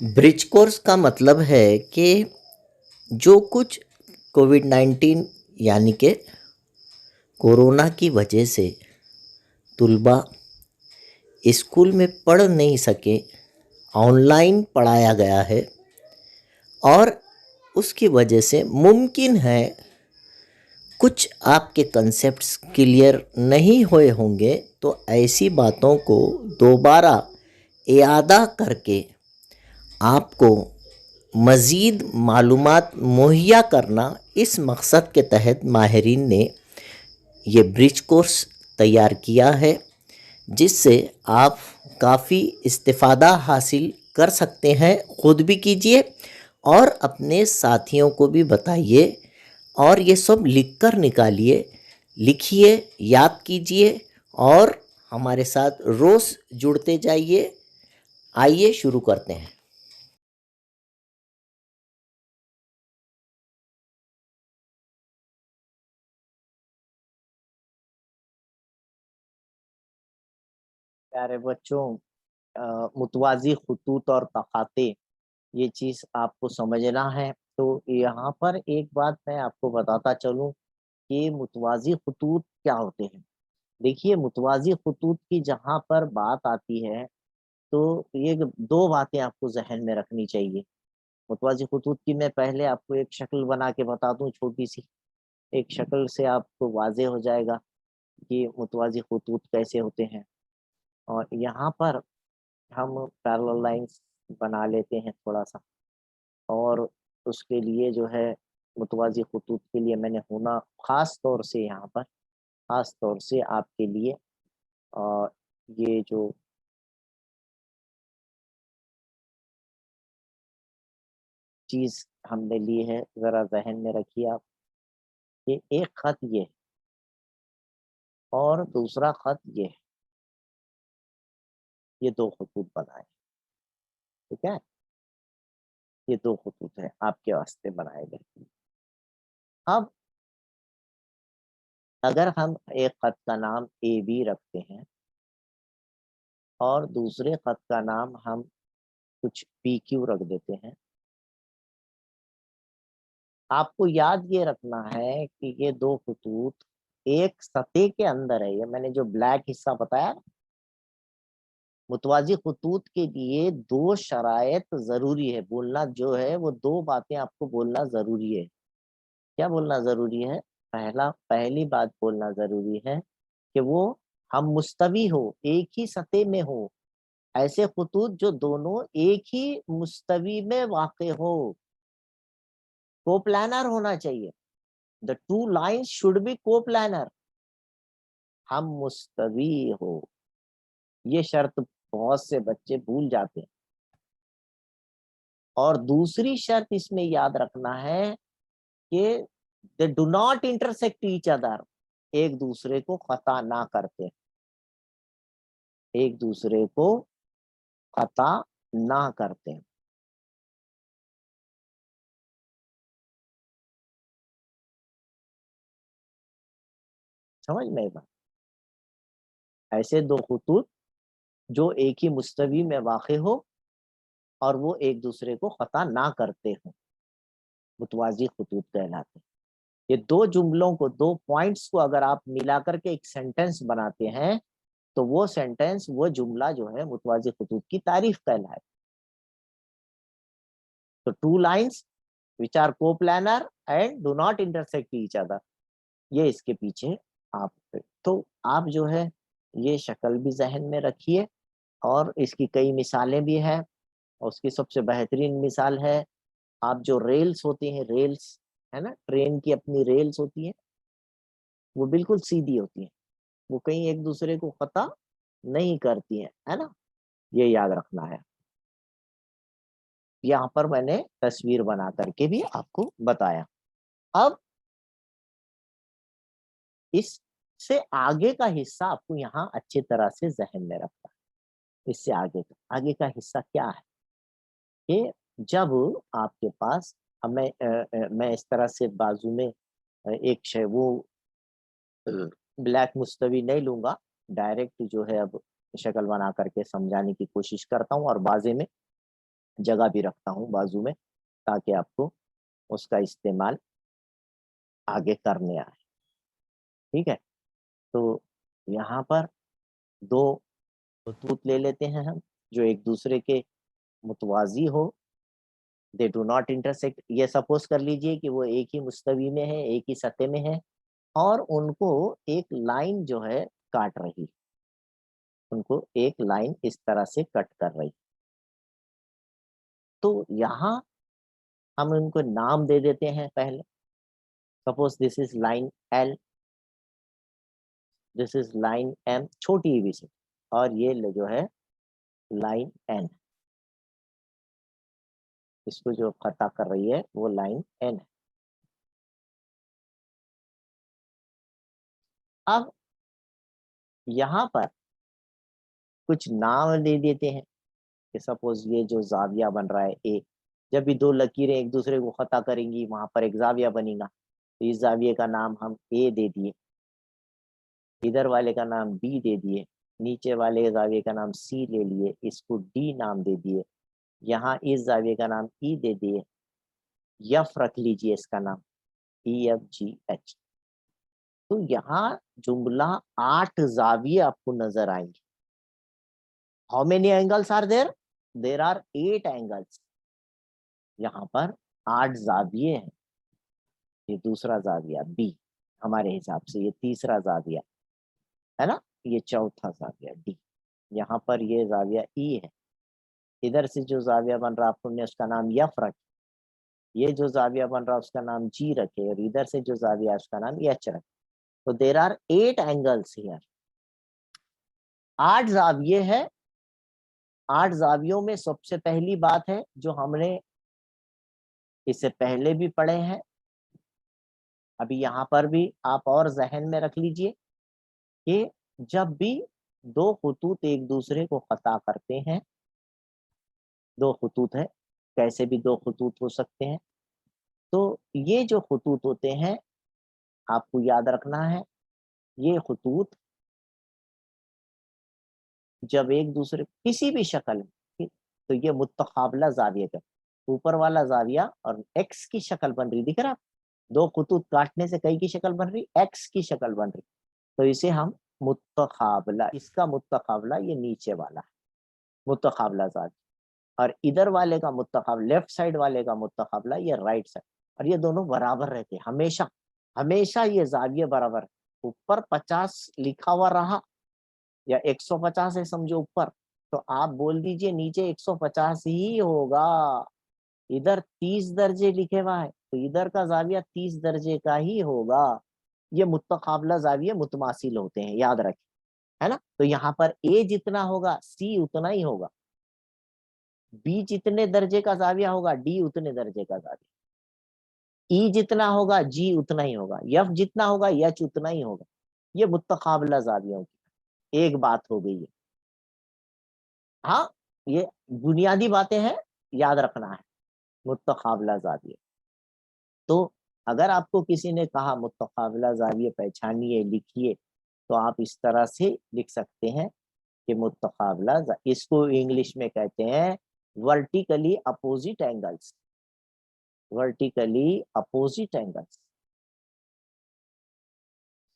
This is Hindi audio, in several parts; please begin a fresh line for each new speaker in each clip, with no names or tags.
ब्रिज कोर्स का मतलब है कि जो कुछ कोविड-19 यानी कि कोरोना की वजह से तुलबा स्कूल में पढ़ नहीं सके, ऑनलाइन पढ़ाया गया है और उसकी वजह से मुमकिन है कुछ आपके कंसेप्ट्स क्लियर नहीं हुए होंगे, तो ऐसी बातों को दोबारा इयादा करके आपको मज़ीद मालूमात मुहैया करना, इस मकसद के तहत माहिरीन ने ये ब्रिज कोर्स तैयार किया है, जिससे आप काफ़ी इस्तिफ़ादा हासिल कर सकते हैं। ख़ुद भी कीजिए और अपने साथियों को भी बताइए और ये सब लिख कर निकालिए, लिखिए, याद कीजिए और हमारे साथ रोज़ जुड़ते जाइए। आइए शुरू करते हैं। प्यारे बच्चों, मुतवाज़ी ख़ुतूत और तख़ाते, ये चीज़ आपको समझना है। तो यहाँ पर एक बात मैं आपको बताता चलूँ कि मुतवाज़ी ख़ुतूत क्या होते हैं। देखिए, मुतवाज़ी ख़ुतूत की जहाँ पर बात आती है, तो ये 2 बातें आपको ज़हन में रखनी चाहिए। मुतवाज़ी ख़ुतूत की मैं पहले आपको एक शक्ल बना के बता दूँ छोटी-सी। एक शक्ल से आपको वाज़ेह हो जाएगा कि मुतवाज़ी ख़ुतूत कैसे होते हैं। और यहाँ पर हम पैरेलल लाइन्स बना लेते हैं थोड़ा-सा, और उसके लिए जो है मुतवाज़ी ख़ुतूत के लिए मैंने होना ख़ास तौर से यहाँ पर ख़ास तौर से आपके लिए अ, ये जो चीज़ हमने ली है, ज़रा ज़हन में रखिए आप। ये एक ख़त ये है और दूसरा ख़त ये है। ये 2 ख़ुतूत बनाए, ठीक है? ये 2 ख़ुतूत हैं आपके वास्ते बनाए गए। अब अगर हम एक ख़त का नाम ए बी रखते हैं और दूसरे ख़त का नाम हम कुछ पी क्यू रख देते हैं, आपको याद ये रखना है कि ये 2 ख़ुतूत एक सतह के अंदर है। ये मैंने जो ब्लैक हिस्सा बताया ना, मुतवाज़ी ख़ुतूत के लिए 2 शराइत ज़रूरी है। बोलना जो है वो 2 बातें आपको बोलना ज़रूरी है। क्या बोलना ज़रूरी है? पहली बात बोलना ज़रूरी है कि वो हम मुस्तवी हो, एक ही सतह में हो। ऐसे ख़ुतूत जो दोनों एक ही मुस्तवी में वाक़े हो, कोप्लानर होना चाहिए। The 2 lines should be coplanar. हम मुस्तवी हो, ये शर्त बहुत से बच्चे भूल जाते हैं। और दूसरी शर्त इसमें याद रखना है कि they do not intersect each other. एक दूसरे को खता ना करते, एक दूसरे को खता ना करते। समझ में आई बात? ऐसे 2 खतूत जो एक ही मुस्तवी में वाक़े हो और वो एक दूसरे को खता ना करते हों, मुतवाज़ी खतूत कहलाते हैं। ये 2 जुमलों को, 2 पॉइंट्स को अगर आप मिला कर के एक सेंटेंस बनाते हैं, तो वो सेंटेंस, वो जुमला जो है मुतवाज़ी खतूत की तारीफ़ कहलाए। तो 2 lines which are coplanar and do not intersect each other, ये इसके पीछे आप, तो आप जो है ये शक्ल भी ज़हन में रखिए और इसकी कई मिसालें भी हैं। और उसकी सबसे बेहतरीन मिसाल है, आप जो रेल्स होती हैं, रेल्स, है ना? ट्रेन की अपनी रेल्स होती हैं, वो बिल्कुल सीधी होती हैं। वो कहीं एक-दूसरे को क़ता नहीं करती हैं, है ना? ये याद रखना है। यहाँ पर मैंने तस्वीर बना कर के भी आपको बताया। अब इससे आगे का हिस्सा आपको यहाँ अच्छी तरह से ज़हन में रखना है। इससे आगे का हिस्सा क्या है कि जब आपके पास, अब मैं इस तरह से बाजू में एक वो ब्लैक मुस्तवी नहीं लूँगा, डायरेक्ट जो है अब शक्ल बना करके समझाने की कोशिश करता हूँ और वाज़े में जगह भी रखता हूँ बाजू में, ताकि आपको उसका इस्तेमाल आगे करने आए। ठीक है, तो यहाँ पर दो खतूत ले लेते हैं हम, जो एक दूसरे के मुतवाजी हो, दे डू नॉट इंटरसेक्ट। ये सपोज कर लीजिए कि वो एक ही मुस्तवी में है, एक ही सतह में है, और उनको एक लाइन जो है काट रही, उनको एक लाइन इस तरह से कट कर रही। तो यहाँ हम उनको नाम दे देते हैं पहले। Suppose this is line L, this is line M, छोटी भी से, और ये जो है लाइन एन, इसको जो खता कर रही है वो लाइन एन है। अब यहाँ पर कुछ नाम दे देते हैं कि सपोज ये जो जाविया बन रहा है ए, जब भी दो लकीरें एक दूसरे को खता करेंगी वहां पर एक जाविया बनेगा, तो इस जाविये का नाम हम ए दे दिए, इधर वाले का नाम बी दे दिए, नीचे वाले जाविये का नाम सी ले लिए, इसको डी नाम दे दिए, यहाँ इस जाविये का नाम ई दे दिए, यफ रख लीजिए इसका नाम, ई एफ जी एच। तो यहाँ जुमला 8 जाविये आपको नजर आएंगे। How many angles are there? There are 8 angles. यहाँ पर 8 जाविये हैं। ये दूसरा जाविया बी, हमारे हिसाब से ये तीसरा जाविया है ना, ये चौथा जाविया डी, यहाँ पर ये जाविया ई है। इधर से जो जाविया बन रहा आपने उसका नाम यफ रखे, ये जो जाविया बन रहा उसका नाम जी रखे, और इधर से जो जाविया उसका नाम एच रखे। तो देर आर 8 एंगल्स हियर, 8 जाविये है। 8 जावियों में सबसे पहली बात है जो हमने इससे पहले भी पढ़े हैं, अभी यहाँ पर भी आप और जहन में रख लीजिए कि जब भी दो खतूत एक दूसरे को खता करते हैं, दो खतूत है, कैसे भी दो खतूत हो सकते हैं, तो ये जो खतूत होते हैं आपको याद रखना है, ये खतूत जब एक दूसरे किसी भी शक्ल में, तो ये मुत्तकाबला जाविया का, ऊपर वाला जाविया और एक्स की शक्ल बन रही, दिख रहा, दो खतूत काटने से कई की शक्ल बन रही, एक्स की शक्ल बन रही, तो इसे हम मुत्तकाबला, इसका मुत्तकाबला ये नीचे वाला है, मुत्तकाबला जाविया, और इधर वाले का मुत्तकाबला, लेफ्ट साइड वाले का मुत्तकाबला ये राइट साइड, और ये दोनों बराबर रहते हैं हमेशा, हमेशा ये जाविये बराबर। ऊपर 50 लिखा हुआ रहा या 150 है समझो ऊपर, तो आप बोल दीजिए नीचे 150 ही होगा। इधर 30 दर्जे लिखे हुआ है तो इधर का जाविया 30 दर्जे का ही होगा। ये मुत्तकाबला जाविये मुतमासिल होते हैं, याद रखें, है ना। तो यहाँ पर ए जितना होगा सी उतना ही होगा, बी जितने दर्जे का जाविया होगा डी उतने दर्जे का जाविया, ई जितना होगा जी उतना ही होगा, यफ जितना होगा यच उतना ही होगा। ये मुत्तकाबला जावियों की एक बात हो गई है। हाँ, ये बुनियादी बातें हैं, याद रखना है, मुत्तकाबला जाविये। तो अगर आपको किसी ने कहा मुत्तकाबला जाविये पहचानिए लिखिए, तो आप इस तरह से लिख सकते हैं कि मुत्तकाबला, इसको इंग्लिश में कहते हैं vertically opposite angles, vertically opposite angles.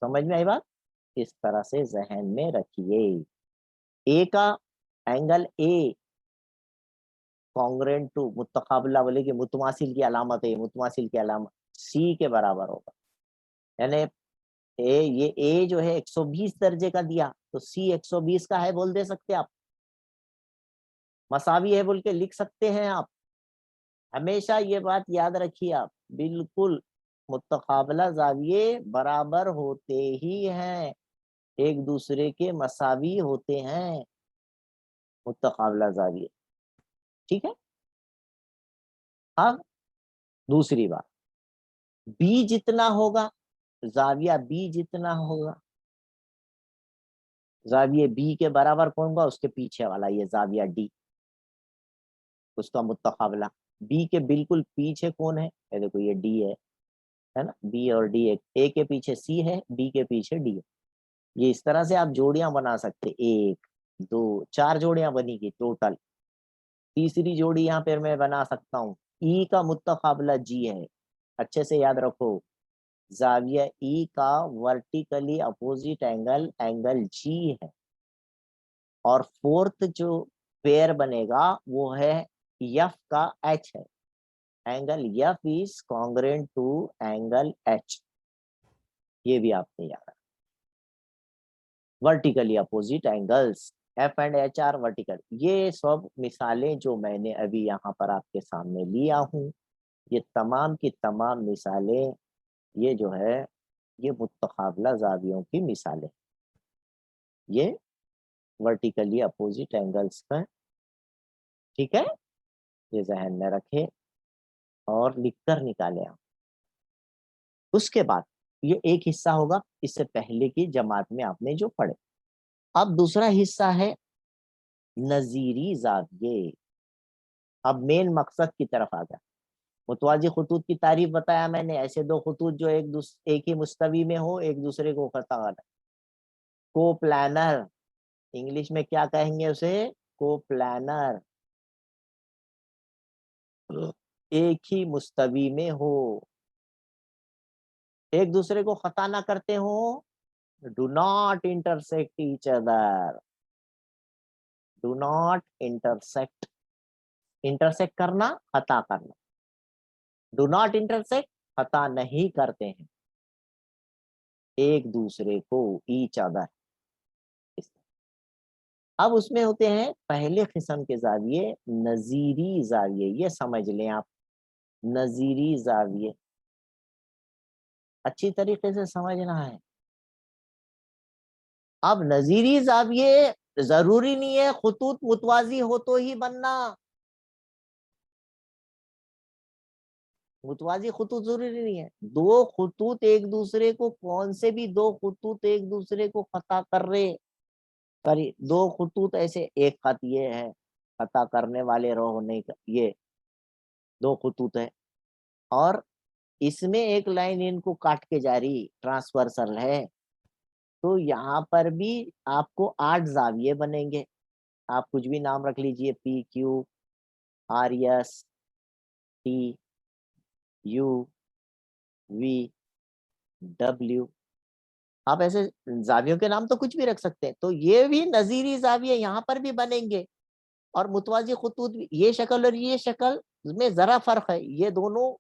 समझ में आई बात? इस तरह से जहन में रखिए। ए का एंगल ए कॉन्ग्रेंट टू, मुत्तकाबला बोले कि मुतमासिल की अलामत है, मुतमासिल की अलामत सी के बराबर होगा। यानी ए, ये ए जो है 120 दर्जे का दिया तो सी 120 का है बोल दे सकते आप, मसावी है बोल के लिख सकते हैं आप। हमेशा ये बात याद रखिए आप, बिल्कुल मुत्तकाबला जाविये बराबर होते ही हैं, एक दूसरे के मसावी होते हैं मुत्तकाबला जाविये। ठीक है। अब दूसरी बात, बी जितना होगा, जाविया बी जितना होगा, जाविये बी के बराबर कौन होगा, उसके पीछे वाला ये जाविया डी, उसका मुत्तकाबला। बी के बिल्कुल पीछे कौन है, ये देखो ये डी है ना, बी और डी, ए के पीछे सी है, डी के पीछे डी है। ये इस तरह से आप जोड़ियां बना सकते, 1 2 4 जोड़ियां बनेगी टोटल। तीसरी जोड़ी यहाँ पर मैं बना सकता हूँ, ई का मुत्तकाबला जी है, अच्छे से याद रखो। जाविया ई का vertically opposite angle angle G है। और फोर्थ जो पेयर बनेगा वो है एफ का एच है। Angle F is congruent to angle H, ये भी आपने याद रखना। Vertically opposite angles F and H are vertical. ये सब मिसालें जो मैंने अभी यहाँ पर आपके सामने लिया हूँ, ये तमाम की तमाम मिसालें, ये जो है ये मुत्तकाबला जावियों की मिसालें, ये वर्टिकली अपोजिट एंगल्स का। ठीक है, ये जहन में रखें और लिखकर निकाले आप। उसके बाद ये एक हिस्सा होगा, इससे पहले की जमात में आपने जो पढ़े। अब दूसरा हिस्सा है नजीरी जाविये। अब मेन मकसद की तरफ आ गया। मुतवाजी खुतूत की तारीफ बताया मैंने, ऐसे दो खुतूत जो एक ही मुस्तवी में हो, एक दूसरे को खता कर। को प्लानर, इंग्लिश में क्या कहेंगे उसे? को प्लानर। एक ही मुस्तवी में हो, एक दूसरे को खता ना करते हो। Do not intersect each other, do not intersect. Intersect करना, खता करना। डू नॉट इंटरसेक्ट, खता नहीं करते हैं एक दूसरे को, ईच अदर। अब उसमें होते हैं पहले किस्म के जाविये नजीरी जाविये, ये समझ लें आप। नजीरी जाविये अच्छी तरीके से समझना है। अब नजीरी जाविये जरूरी नहीं है खुतूत मुतवाजी हो तो ही बनना। मुतवाजी खुतूत जरूरी नहीं है। दो खुतूत एक दूसरे को, कौन से भी दो खुतूत एक दूसरे को खता कर रहे, सॉरी दो खुतूत ऐसे, एक खत ये है खता करने वाले रहो नहीं, ये दो खुतूत है, और इसमें एक लाइन इनको काट के जारी ट्रांसवर्सल है, तो यहाँ पर भी आपको 8 जाविये बनेंगे। आप कुछ भी नाम रख लीजिए, P Q R S T U V W, आप ऐसे जावियों के नाम तो कुछ भी रख सकते हैं। तो ये भी नजीरी जाविये यहाँ पर भी बनेंगे। और मुतवाजी खुतूत भी, ये शक्ल और ये शक्ल में जरा फर्क है। ये दोनों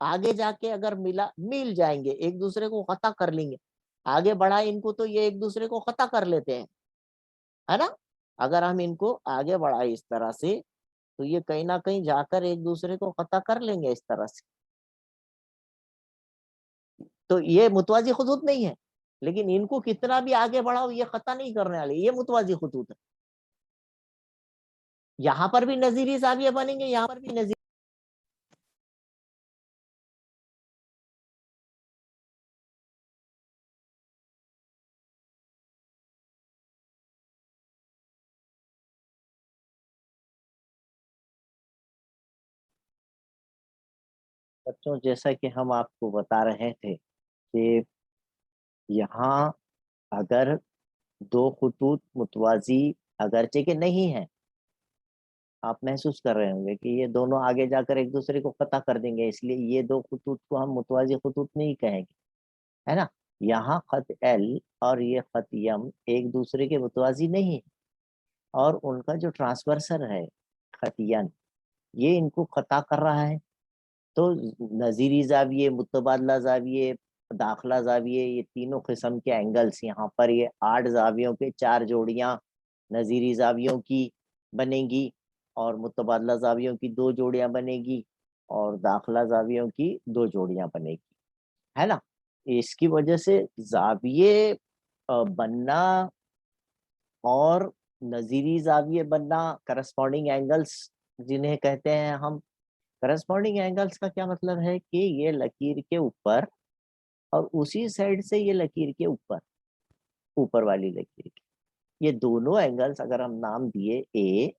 आगे जाके अगर मिल जाएंगे, एक दूसरे को खता कर लेंगे, आगे बढ़ा इनको तो ये एक दूसरे को खता कर लेते हैं, है ना। अगर हम इनको आगे बढ़ाए इस तरह से, तो ये कहीं ना कहीं जाकर एक दूसरे को खता कर लेंगे इस तरह से। तो ये मुतवाजी खुतूत नहीं है, लेकिन इनको कितना भी आगे बढ़ाओ ये खता नहीं करने वाले, ये मुतवाजी खुतूत है। यहाँ पर भी नजीरी जाविये बनेंगे, यहाँ पर भी नजीर। बच्चों, जैसा कि हम आपको बता रहे थे कि यहाँ अगर दो खुतूत मुतवाजी अगरचे के नहीं है, आप महसूस कर रहे होंगे कि ये दोनों आगे जाकर एक दूसरे को खता कर देंगे, इसलिए ये दो खुतूत को हम मुतवाजी खुतूत नहीं कहेंगे, है ना। यहाँ खत एल और ये खत यम एक दूसरे के मुतवाजी नहीं है, और उनका जो ट्रांसवर्सर है खत यन, ये इनको खता कर रहा है। तो नजीरी जाविये, मुतबादला जाविये, दाखला जाविये, ये तीनों किस्म के एंगल्स यहाँ पर, ये 8 जावियों के 4 जोड़ियां नजीरी जावियों की बनेगी, और मुतबादला जावियों की 2 जोड़ियां बनेगी, और दाखला जावियों की 2 जोड़ियां बनेगी, है ना। इसकी वजह से जाविये बनना और नजीरी जाविये बनना, करस्पॉन्डिंग एंगल्स जिन्हें कहते हैं हम। करस्पॉन्डिंग एंगल्स का क्या मतलब है कि ये लकीर के ऊपर और उसी साइड से ये लकीर के ऊपर, ऊपर वाली लकीर के, ये दोनों एंगल्स अगर हम नाम दिए ए,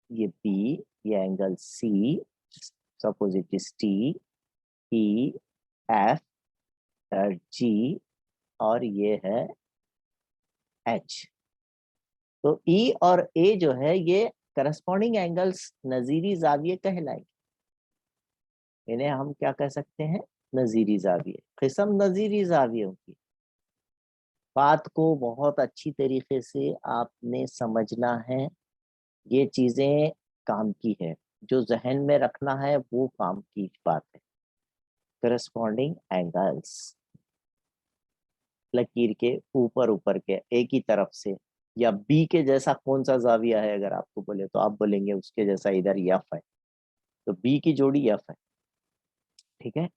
ये बी, ये angle C, suppose it is T, E, F, G, और ये है एच। तो ई और ए जो है ये करस्पॉन्डिंग एंगल्स नजीरी जाविये कहलाएंगे। इन्हें हम क्या कह सकते हैं? नजीरी जाविये। किस्म नजीरी जावियों की। बात को बहुत अच्छी तरीके से आपने समझना है। ये चीजें काम की है, जो जहन में रखना है वो काम की बात है। करस्पॉन्डिंग एंगल्स लकीर के ऊपर ऊपर के एक ही तरफ से, या बी के जैसा कौन सा जाविया है अगर आपको बोले तो आप बोलेंगे उसके जैसा इधर यफ है, तो बी की जोड़ी यफ है। ठीक है,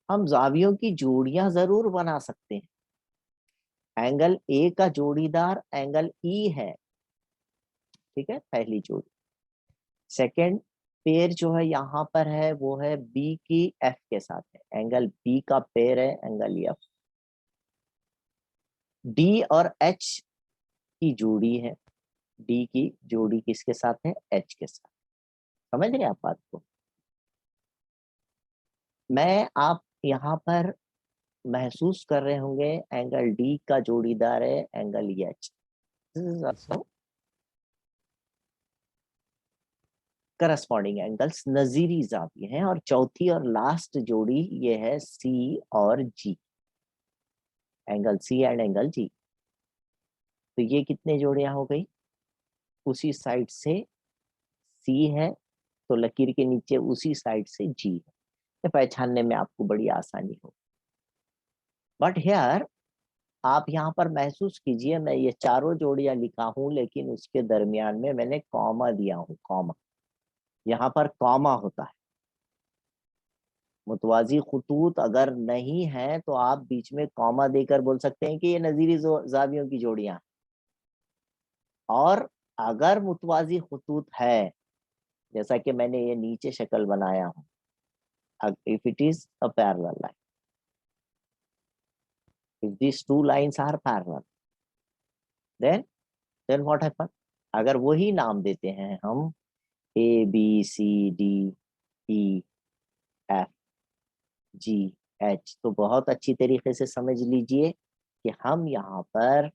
हम जावियों की जोड़ियां जरूर बना सकते हैं। एंगल ए का जोड़ीदार एंगल ई है। ठीक है, पहली जोड़ी। सेकंड पेयर जो है यहाँ पर है वो है बी की एफ के साथ है। एंगल बी का पेयर है एंगल एफ। डी और एच की जोड़ी है। डी की जोड़ी किसके साथ है? एच के साथ। समझ रहे आप बात को? मैं आप यहाँ पर महसूस कर रहे होंगे एंगल डी का जोड़ीदार है एंगल एच। करस्पॉन्डिंग एंगल्स नजीरी जाविये हैं। और चौथी और लास्ट जोड़ी ये है सी और G. Angle C and angle G. तो ये कितने जोड़ियां हो गई? उसी साइड से सी है तो लकीर के नीचे उसी साइड से जी है। ये पहचानने में आपको बड़ी आसानी हो। बट हियर आप यहाँ पर महसूस कीजिए, मैं ये चारों जोड़ियां लिखा हूं लेकिन उसके दरमियान में मैंने कॉमा दिया हूं। कॉमा, यहाँ पर कॉमा होता है। मुतवाजी खुतूत अगर नहीं है तो आप बीच में कॉमा देकर बोल सकते हैं कि ये नजीरी जावियों की जोड़ियां। और अगर मुतवाजी खुतूत है, जैसा कि मैंने ये नीचे शक्ल बनाया हूं, if it is a parallel line, if these two lines are parallel, then what happen? अगर वही नाम देते हैं हम A B C D E F G H, तो बहुत अच्छी तरीके से समझ लीजिए कि हम यहाँ पर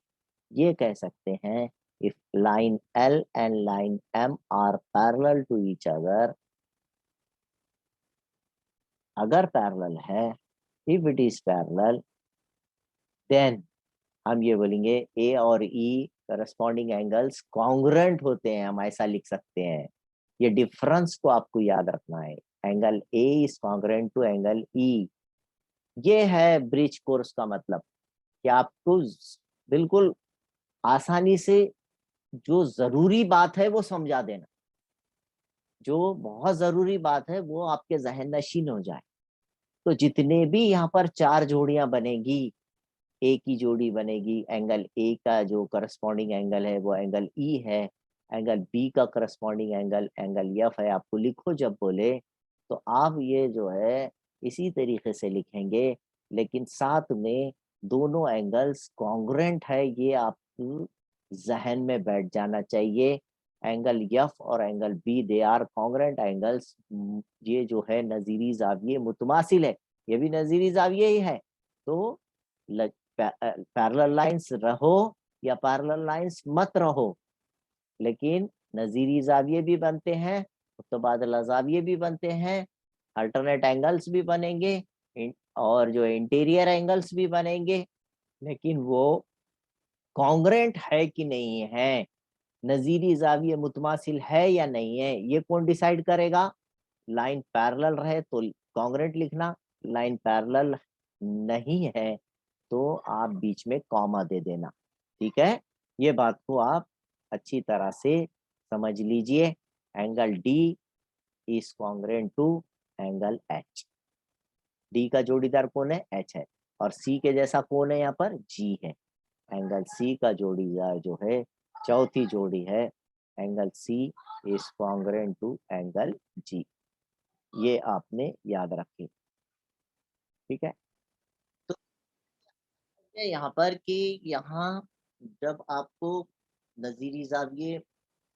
ये कह सकते हैं if line L and line M are parallel to each other, अगर पैरेलल है, if it is parallel, then हम ये बोलेंगे ए और ई करस्पॉन्डिंग एंगल्स कॉन्ग्रुएंट होते हैं। हम ऐसा लिख सकते हैं। ये डिफरेंस को आपको याद रखना है। Angle A is congruent to angle E. ये है ब्रिज कोर्स का मतलब कि आपको बिल्कुल आसानी से जो जरूरी बात है वो समझा देना। जो बहुत जरूरी बात है वो आपके जहन नशीन हो जाए। तो जितने भी यहाँ पर चार जोड़ियां बनेगी, ए की जोड़ी बनेगी, एंगल ए का जो करस्पॉन्डिंग एंगल है वो एंगल ई है। एंगल बी का करस्पॉन्डिंग एंगल एंगल एफ है। आपको लिखो जब बोले तो आप ये जो है इसी तरीके से लिखेंगे, लेकिन साथ में दोनों एंगल्स कॉन्ग्रुएंट है, ये आपको जहन में बैठ जाना चाहिए। एंगल एफ और angle B they are congruent angles. ये जो है नजीरी जाविये मुतमासिल है। ये भी नजीरी जाविये ही है। तो पैरेलल लाइंस रहो या पैरेलल लाइंस मत रहो, लेकिन नजीरी जाविये भी बनते हैं, मुतबादला जाविये भी बनते हैं, अल्टरनेट एंगल्स भी बनेंगे, और जो इंटीरियर एंगल्स भी बनेंगे। लेकिन वो कॉन्ग्रुएंट है कि नहीं है, नजीरी जाविये मुतमासिल है या नहीं है, ये कौन डिसाइड करेगा? लाइन पैरेलल रहे तो कॉन्ग्रुएंट लिखना, लाइन पैरेलल नहीं है तो आप बीच में कॉमा दे देना। ठीक है, ये बात को आप अच्छी तरह से समझ लीजिए। Angle D is congruent to angle H. D का जोड़ीदार कौन है? एच है। और सी के जैसा कौन है यहाँ पर? जी है। एंगल सी का जोड़ीदार जो है, चौथी जोड़ी है, angle C is congruent to angle G. ये आपने याद रखे। ठीक है, तो यहाँ पर कि यहाँ जब आपको नजीरी जाविये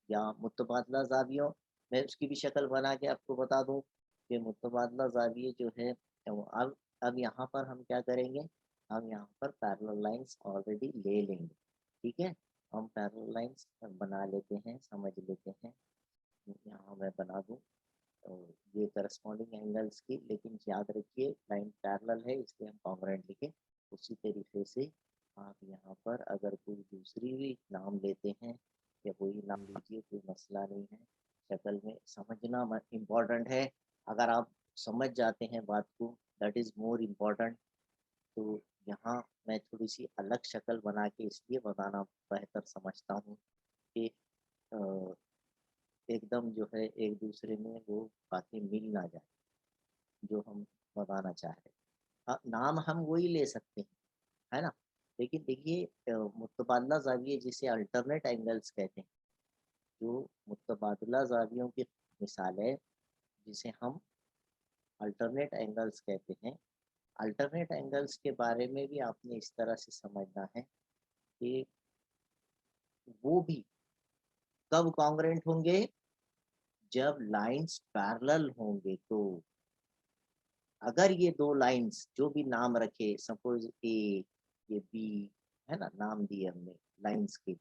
या मुतबादला जावियों, मैं उसकी भी शक्ल बना के आपको बता दूं कि मुतबादला जाविये जो है वो अब यहाँ पर हम क्या करेंगे? हम यहाँ पर पैरेलल लाइंस ऑलरेडी ले लेंगे। ठीक है, हम पैरेलल लाइंस बना लेते हैं, समझ लेते हैं। यहाँ मैं बना दूँ। तो ये करस्पॉन्डिंग एंगल्स की, लेकिन याद रखिए लाइन पैरेलल है इसलिए हम कॉन्ग्रुएंट लिखे। उसी तरीके से आप यहाँ पर अगर कोई दूसरी भी नाम लेते हैं या कोई नाम लीजिए, कोई मसला नहीं है। शक्ल में समझना इम्पोर्टेंट है। अगर आप समझ जाते हैं बात को, दैट इज़ मोर इम्पोर्टेंट। तो यहाँ मैं थोड़ी सी अलग शक्ल बना के इसलिए बताना बेहतर समझता हूँ कि एकदम जो है एक दूसरे में वो बातें मिल ना जाए जो हम बताना चाह रहे हैं। हाँ, नाम हम वही ले सकते हैं, है ना? लेकिन देखिए मुतबादला ज़ाविये जिसे अल्टरनेट एंगल्स कहते हैं, जो मुतबादला ज़ावियों की मिसाल है, जिसे हम अल्टरनेट एंगल्स कहते हैं। अल्टरनेट एंगल्स के बारे में भी आपने इस तरह से समझना है कि वो भी कब कॉन्ग्रुएंट होंगे, जब लाइंस पैरेलल होंगे। तो अगर ये दो लाइंस जो भी नाम रखे, सपोज ए, ये बी, है ना, नाम दिए हमने लाइंस के,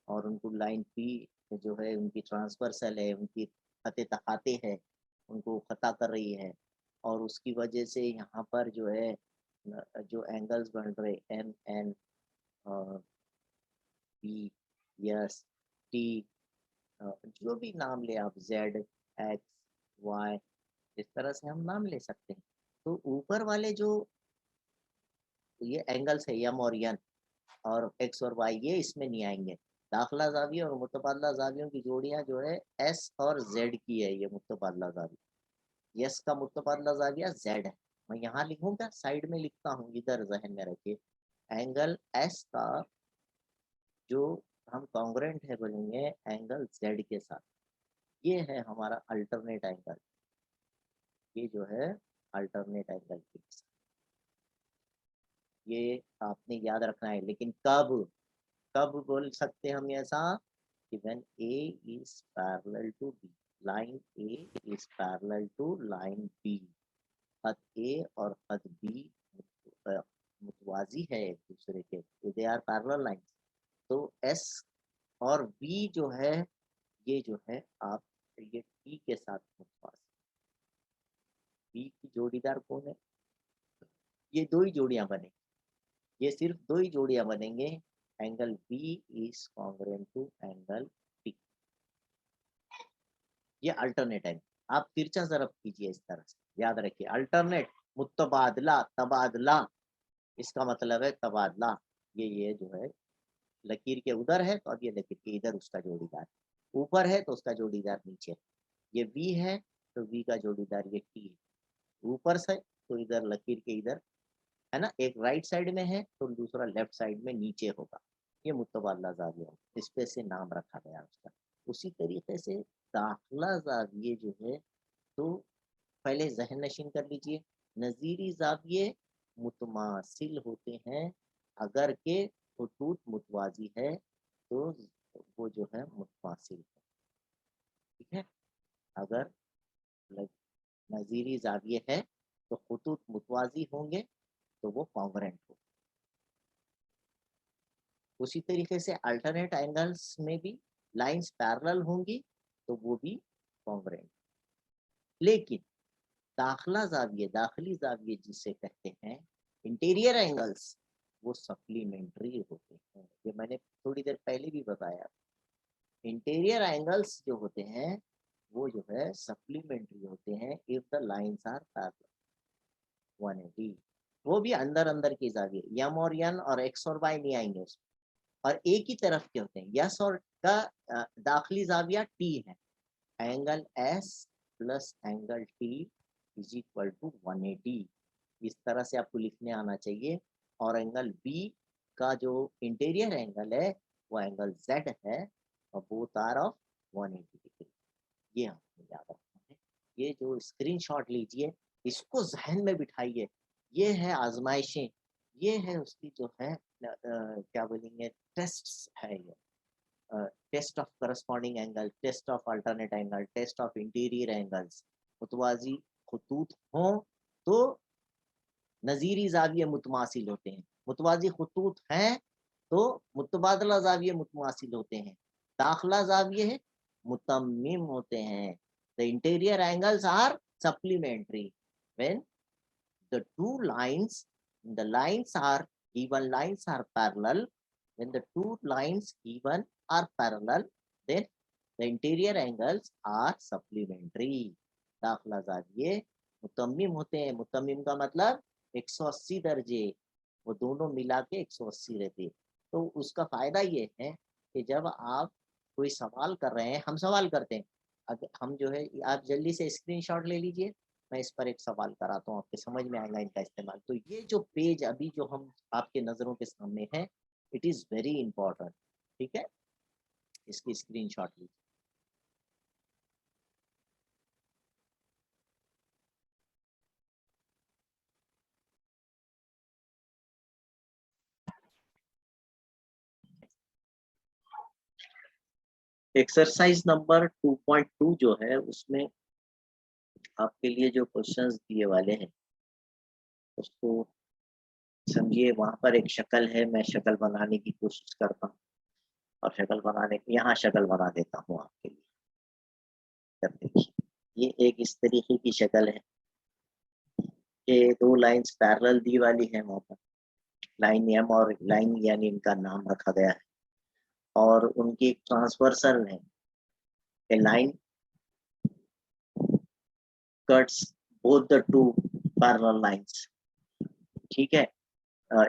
और उनको लाइन पी जो है उनकी ट्रांसवर्सल है, उनकी खते तकाते है, उनको खता कर रही है, और उसकी वजह से यहाँ पर जो है जो एंगल्स बन रहे M N B S T, जो भी नाम ले आप, जेड एक्स वाई, इस तरह से हम नाम ले सकते हैं। तो ऊपर वाले जो ये एंगल्स है यम और यन और एक्स और वाई, ये इसमें नहीं आएंगे। दाखला जाविया और मुतबादला जावियों की जोड़ियां जो है एस और जेड की है। ये मुतबादला जाविया, यस का मुतबादला जाविया जेड है। मैं यहाँ लिखूंगा, साइड में लिखता हूँ, इधर जहन में रखिए। एंगल एस का जो हम कॉन्ग्रुएंट है बोलेंगे एंगल जेड के साथ, ये है हमारा अल्टरनेट एंगल। ये जो है अल्टरनेट एंगल के साथ, ये आपने याद रखना है। लेकिन कब कब बोल सकते हैं हम ऐसा कि when A is parallel to B, line A is parallel to line B, हद ए और हद बी मुतवाजी है एक दूसरे के, दे आर पैरेलल लाइन। तो एस और बी जो है, ये जो है आप ये टी के साथ मुतवाजी, बी की जोड़ीदार कौन है? ये दो ही जोड़ियां बनेंगी, ये सिर्फ दो ही जोड़ियां बनेंगे। Angle B is congruent to angle T. ये अल्टरनेट है। आप तिरछा ज़रब कीजिए इस तरह से, याद रखिए अल्टरनेट, मुतबादला, तबादला, इसका मतलब है तबादला। ये जो है लकीर के उधर है तो अब ये लकीर के इधर उसका जोड़ीदार, ऊपर है तो उसका जोड़ीदार नीचे। ये वी है तो वी का जोड़ीदार ये टी है, ऊपर से तो इधर लकीर के इधर, है ना, एक राइट साइड में है तो दूसरा लेफ्ट साइड में नीचे होगा। ये मुतबादला ज़ाविया, इस पे से नाम रखा गया उसका। उसी तरीके से दाखला ज़ाविये जो है, तो पहले जहन नशीन कर लीजिए, नज़ीरी ज़ाविये मुतमासिल होते हैं अगर के खतूत मुतवाजी है, तो वो जो है मुतमासिल है। ठीक है, अगर नज़ीरी ज़ाविये है तो खतूत मुतवाजी होंगे तो वो कॉन्ग्रुएंट हो। उसी तरीके से अल्टरनेट एंगल्स में भी लाइंस पैरेलल होंगी तो वो भी कॉन्ग्रुएंट। लेकिन दाखला जाविये, दाखिली जाविये जिसे कहते हैं, इंटीरियर एंगल्स, वो सप्लीमेंट्री होते हैं। ये मैंने थोड़ी देर पहले भी बताया। इंटीरियर एंगल्स जो होते हैं वो जो है सप्लीमेंट्री होते हैं if the lines are parallel 180। वो भी अंदर अंदर की जाविये, यम और यन और एक्स और वाई नहीं आएंगे उसमें, और एक ही तरफ के होते हैं। यस और का दाखिली जाविया टी है। Angle S plus angle T is equal to 180, इस तरह से आपको लिखने आना चाहिए। और एंगल बी का जो इंटीरियर एंगल है वो एंगल जेड है, और बोथ आर ऑफ 180 डिग्री। ये आपको याद रखना है। ये जो स्क्रीनशॉट लीजिए, इसको जहन में बिठाइए। ये है आजमाइशें, ये है उसकी जो है क्या बोलेंगे, टेस्ट है ये। Test of corresponding angle, test of alternate angle, test of interior angles. मुतवाजी खतूत हों तो नज़ीरी जाविये मुतमासिल होते हैं, मुतवाजी खतूत हैं तो मुतबादला जाविये मुतमासिल होते हैं। दाखला जाविये है, मुतम्मिम होते हैं। The interior angles are supplementary when the two lines, the lines are given, lines are parallel. When the two lines given are parallel, then the interior angles are supplementary. दाखला जाविये मुतम्मिम होते हैं। मुतम्मिम का मतलब 180 दर्जे, वो दोनों मिला के 180 रहते हैं। तो उसका फायदा ये है कि जब आप कोई सवाल कर रहे हैं, हम सवाल करते हैं, अगर हम जो है, आप जल्दी से स्क्रीनशॉट ले लीजिए, मैं इस पर एक सवाल कराता हूँ, आपके समझ में आएगा इनका इस्तेमाल। तो ये जो पेज अभी जो हम आपके नजरों के सामने है, इट इज वेरी इंपॉर्टेंट। ठीक है, इसकी स्क्रीनशॉट लीजिए। एक्सरसाइज नंबर 2.2 जो है, उसमें आपके लिए जो क्वेश्चंस दिए वाले हैं उसको समझिए। वहां पर एक शक्ल है, मैं शक्ल बनाने की कोशिश करता हूँ, और शक्ल बनाने, यहाँ शक्ल बना देता हूँ आपके लिए। कर देखिए, ये एक इस तरीके की शक्ल है कि दो लाइंस पैरेलल दी वाली है, वहां पर लाइन एम और लाइन यानी इनका नाम रखा गया है, और उनकी ट्रांसवर्सल है। A line cuts both the two parallel lines. ठीक है,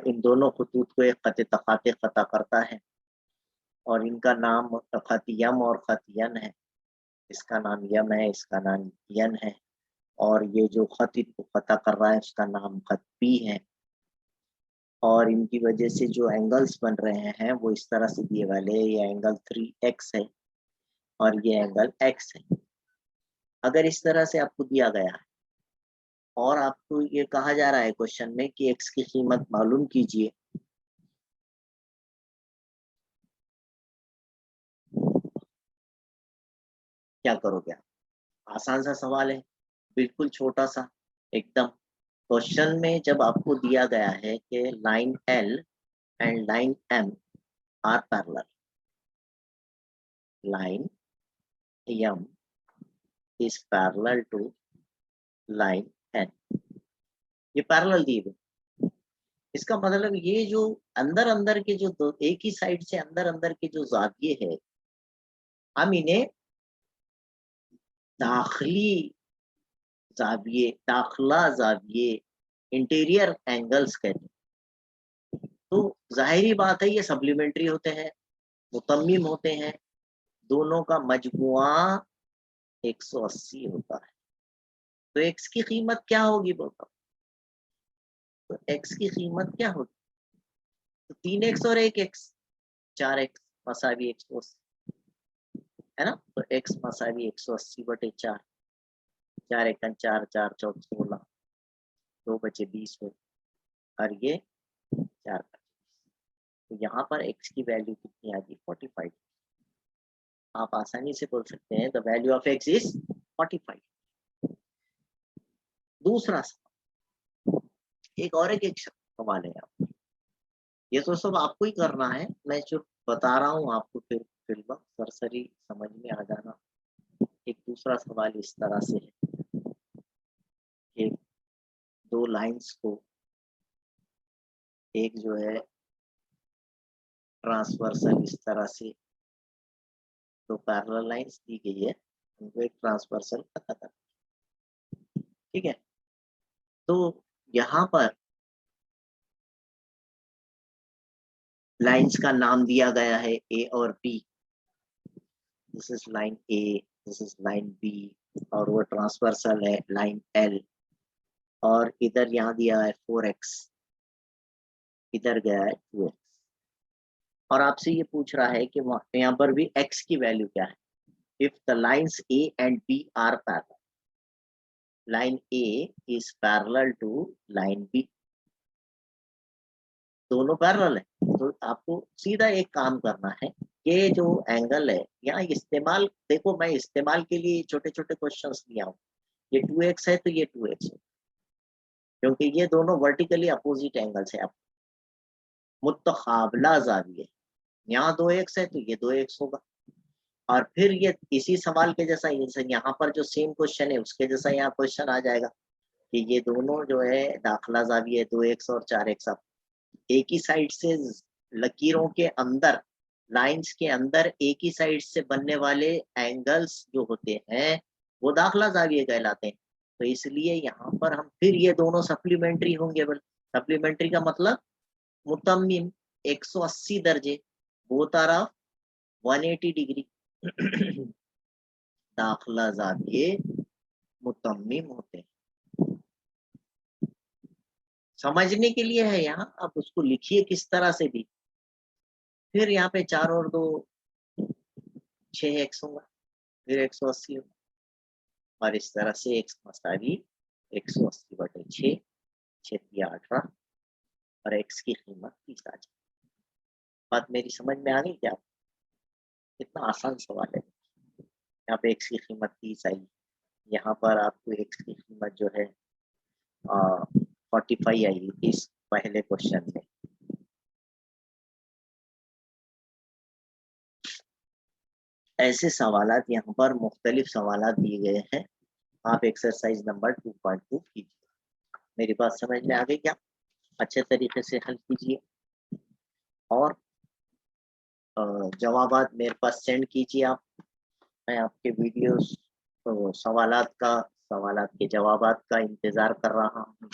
इन दोनों खतूत को एक खत तकाते खता करता है, और इनका नाम खत यम और खत यन है। इसका नाम यम है, इसका नाम यन है, और ये जो खत इनको खता कर रहा है उसका नाम खत पी है। और इनकी वजह से जो एंगल्स बन रहे हैं वो इस तरह से दिए वाले, ये एंगल 3x है और ये एंगल x है। अगर इस तरह से आपको दिया गया है और आपको ये कहा जा रहा है क्वेश्चन में कि x की कीमत मालूम कीजिए, क्या करोगे आप? आसान सा सवाल है, बिल्कुल छोटा सा एकदम। क्वेश्चन में जब आपको दिया गया है कि line L and line M are parallel, line M is parallel to line N, ये पैरेलल दिए गए। इसका मतलब ये जो अंदर अंदर के जो दो, एक ही साइड से अंदर अंदर के जो जाविये है, हम इन्हें दाखिली जाविये, दाखला जाविये, इंटीरियर एंगल्स कहते हैं। तो जाहिरी बात है ये सप्लीमेंट्री होते हैं, मुतम्मिम होते हैं, दोनों का मजमुआ 180 होता है। तो x की कीमत क्या होगी बोलता? तो x की कीमत क्या होगी? तो 3x और 1x, 4x मसावी 180 है ना। तो x मसावी 180/4, 4 एकन 4, 4 चौक 16, 2 बचे 20 हो, और ये 4 बचे। तो यहाँ पर x की वैल्यू कितनी आ गई? 45। आप आसानी से बोल सकते हैं the value of x is 45। दूसरा एक और एक सवाल है आप, ये तो सब आपको ही करना है, मैं जो बता रहा हूँ आपको फिर सरसरी समझ में आ जाना। एक दूसरा सवाल इस तरह से है कि दो लाइंस को, एक जो है ट्रांसवर्सल इस तरह से, तो पैरेलल लाइंस दी गई है, उनको एक ट्रांसवर्सल पता कर। ठीक है, तो यहाँ पर लाइंस का नाम दिया गया है ए और B. This is line A, this is line B, और वो ट्रांसवर्सल है लाइन एल। और इधर यहाँ दिया है 4x, इधर गया है 2x, और आपसे ये पूछ रहा है कि यहाँ पर भी x की वैल्यू क्या है। If the lines a and b are parallel, line a is parallel to line b, दोनों पैरेलल है। तो आपको सीधा एक काम करना है, ये जो एंगल है यहाँ इस्तेमाल, देखो मैं इस्तेमाल के लिए छोटे छोटे क्वेश्चंस लिया हूँ। ये 2x है तो ये 2x है, क्योंकि ये दोनों वर्टिकली अपोजिट एंगल्स है। आप मुत्तकाबला जाविये, यहाँ 2x है तो ये 2x होगा, और फिर ये इसी सवाल के जैसा यहाँ पर जो सेम क्वेश्चन है उसके जैसा यहाँ क्वेश्चन आ जाएगा कि ये दोनों जो है दाखला ज़ाविये 2x और 4x अब एक ही साइड से लकीरों के अंदर, लाइंस के अंदर एक ही साइड से बनने वाले एंगल्स जो होते हैं वो दाखला ज़ाविये कहलाते हैं। तो इसलिए यहाँ पर हम फिर ये दोनों सप्लीमेंट्री होंगे। सप्लीमेंट्री का मतलब मुतम्मिम 180 दर्जे, बोथ आर ऑफ 180 डिग्री। दाखला ज़ाविये मुतम्मिम होते हैं। समझने के लिए है यहाँ, आप उसको लिखिए किस तरह से भी। फिर यहाँ पे 4 और 2 6x होगा, फिर 180 होगा और इस तरह से x मसावी 180/6, 6 18 और x की कीमत 30 आ जाए। बात मेरी समझ में आ गई क्या? कितना आसान सवाल है। यहाँ पे x की कीमत 30 आई, यहाँ पर आपको x की कीमत जो है 45 आई इस पहले क्वेश्चन में। ऐसे सवालात यहाँ पर मुख्तलिफ सवालात दिए गए हैं। आप एक्सरसाइज नंबर 2.2 कीजिए। मेरी बात समझ में आ गई क्या? अच्छे तरीके से हल कीजिए और जवाबात मेरे पास सेंड कीजिए आप। मैं आपके वीडियोस सवालात के जवाबात का इंतज़ार कर रहा हूँ।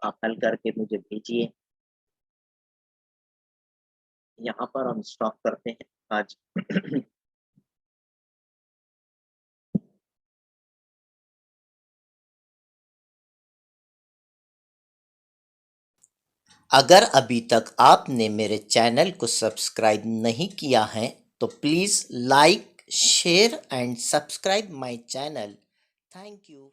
आप हल करके मुझे भेजिए। यहाँ पर हम स्टॉप करते हैं आज। अगर अभी तक आपने मेरे चैनल को सब्सक्राइब नहीं किया है तो please like, share and subscribe my channel. Thank you.